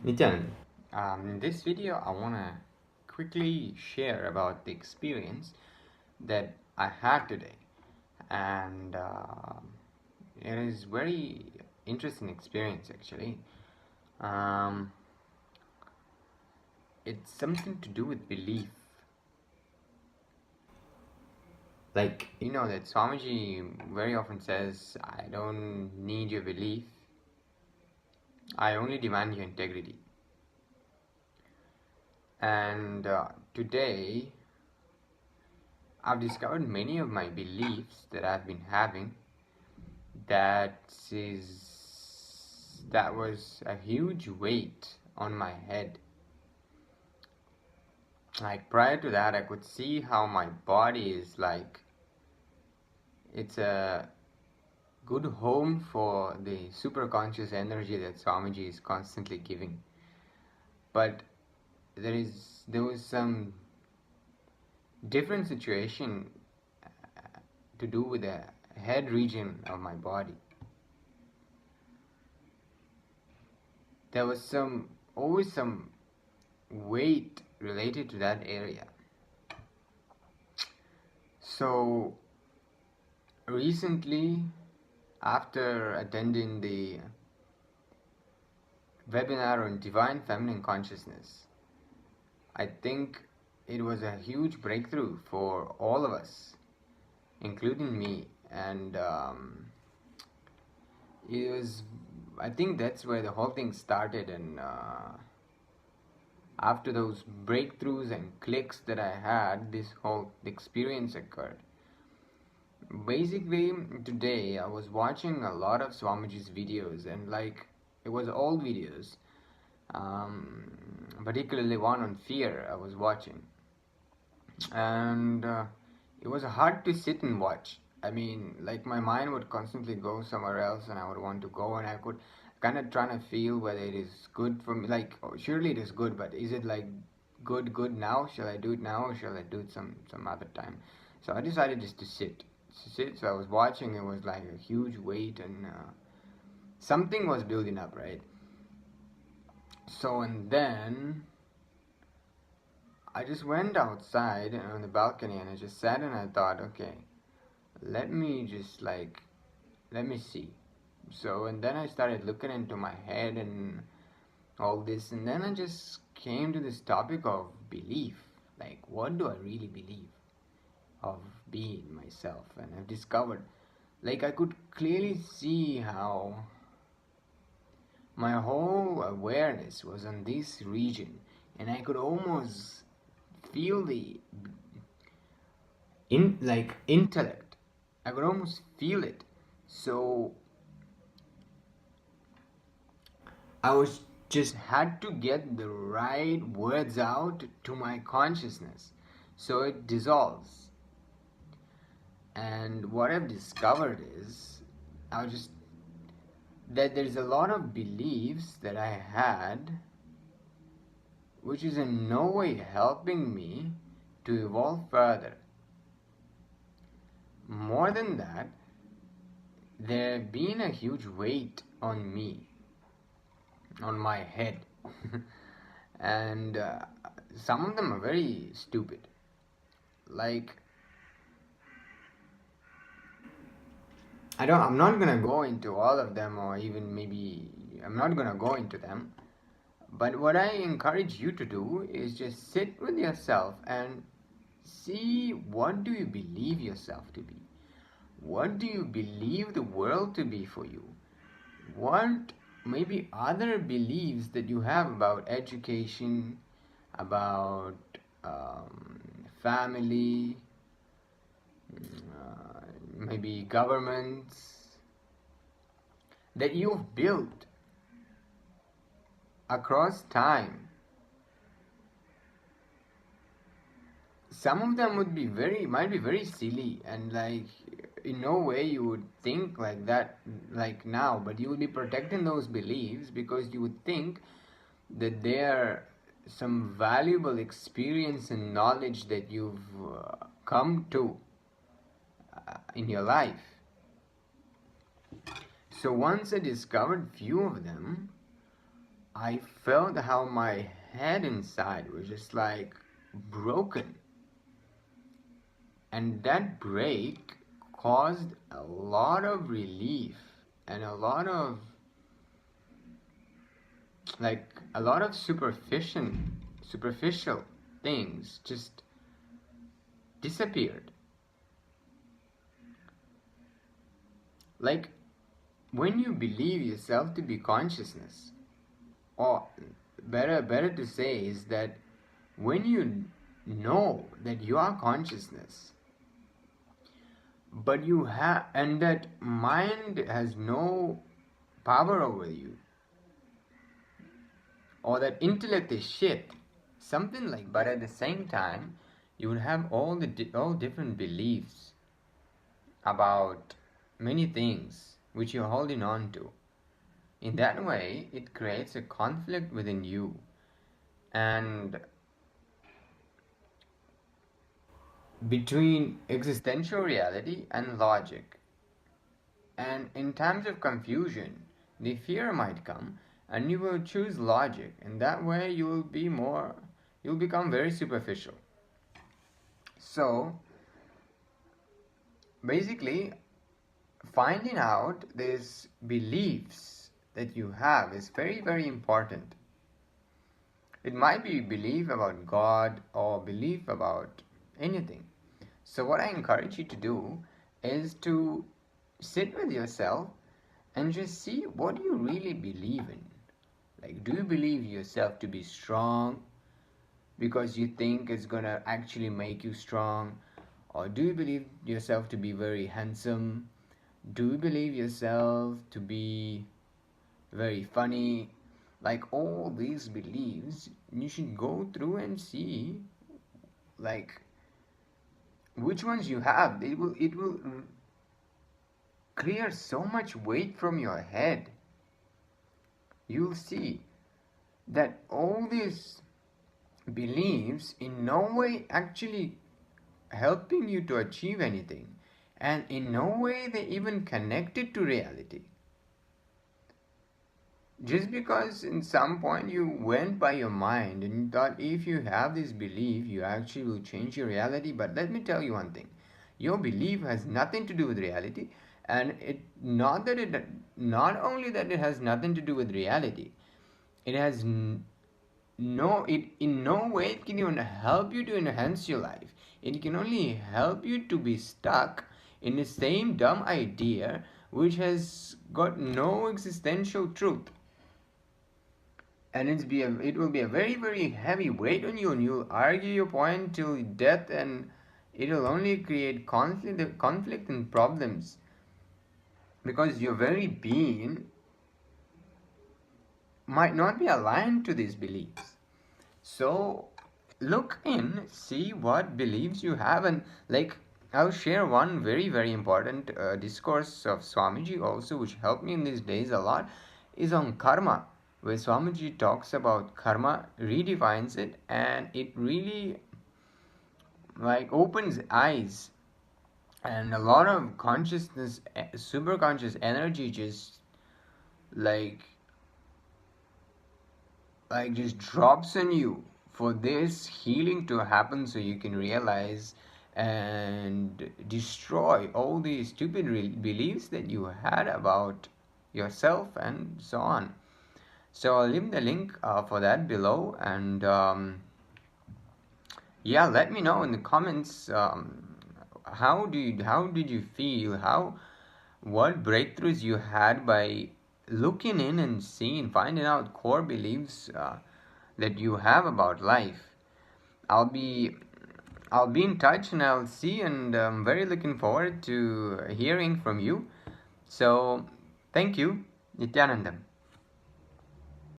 Nithyanand, in this video I want to quickly share about the experience that I had today, and it is very interesting experience actually. Um, it's something to do with belief. Like, that Swamiji very often says, I don't need your belief, I only demand your integrity. And today I've discovered many of my beliefs that I've been having that was a huge weight on my head. Like prior to that, I could see how my body is like it's a good home for the superconscious energy that Swamiji is constantly giving. But there was some different situation to do with the head region of my body. There was always some weight related to that area. So recently, after attending the webinar on divine feminine consciousness, I think it was a huge breakthrough for all of us, including me. And I think that's where the whole thing started. And after those breakthroughs and clicks that I had, this whole experience occurred. Basically, today I was watching a lot of Swamiji's videos, and like it was all videos, particularly one on fear I was watching, and it was hard to sit and watch. I mean, like my mind would constantly go somewhere else, and I would want to go, and I could kind of trying to feel whether it is good for me. Like, oh, surely it is good, but is it like good now? Shall I do it now, or shall I do it some other time? So I decided just to sit. So I was watching. It was like a huge weight, and something was building up, right? So and then I just went outside on the balcony, and I just sat and I thought, okay, let me see. So and then I started looking into my head and all this, and then I just came to this topic of belief. Like, what do I really believe of being myself? And I've discovered, like, I could clearly see how my whole awareness was on this region, and I could almost feel the intellect. I could almost feel it. So I was just had to get the right words out to my consciousness so it dissolves. And what I've discovered is I was just that there's a lot of beliefs that I had which is in no way helping me to evolve further. More than that, there have been a huge weight on me, on my head. And some of them are very stupid. Like, I'm not gonna go into all of them, or even maybe I'm not gonna go into them. But what I encourage you to do is just sit with yourself and see, what do you believe yourself to be? What do you believe the world to be for you? What maybe other beliefs that you have about education, about family, maybe governments that you've built across time. Some of them might be very silly, and like in no way you would think like that like now, but you will be protecting those beliefs because you would think that they are some valuable experience and knowledge that you've come to in your life. So once I discovered few of them, I felt how my head inside was just like broken. And that break caused a lot of relief and a lot of superficial things just disappeared. Like when you believe yourself to be consciousness, or better to say is that when you know that you are consciousness, but you have, and that mind has no power over you, or that intellect is shit, something like. But at the same time, you would have all different beliefs about many things which you're holding on to. In that way, it creates a conflict within you, and between existential reality and logic. And in times of confusion, the fear might come, and you will choose logic, and that way you'll become very superficial. So basically, finding out these beliefs that you have is very, very important. It might be belief about God or belief about anything. So what I encourage you to do is to sit with yourself and just see what do you really believe in. Like, do you believe yourself to be strong because you think it's gonna actually make you strong? Or do you believe yourself to be very handsome? Do you believe yourself to be very funny? Like all these beliefs, you should go through and see like which ones you have. It will clear so much weight from your head. You'll see that all these beliefs in no way actually helping you to achieve anything, and in no way they even connected to reality. Just because in some point you went by your mind and you thought if you have this belief you actually will change your reality, but let me tell you one thing, your belief has nothing to do with reality. And not only that it has nothing to do with reality, it has it in no way it can even help you to enhance your life. It can only help you to be stuck in the same dumb idea which has got no existential truth. And it will be a very, very heavy weight on you, and you'll argue your point till death, and it will only create conflict and problems, because your very being might not be aligned to these beliefs. So look in, see what beliefs you have, and like I'll share one very, very important discourse of Swamiji also, which helped me in these days a lot, is on karma, where Swamiji talks about karma, redefines it, and it really like opens eyes, and a lot of consciousness, super conscious energy just like just drops on you for this healing to happen, so you can realize and destroy all these stupid beliefs that you had about yourself and so on. So I'll leave the link for that below, and yeah, let me know in the comments how did you feel, what breakthroughs you had by looking in and finding out core beliefs that you have about life. I'll be in touch, and I'll see, and I'm very looking forward to hearing from you. So thank you. Nithyanandam.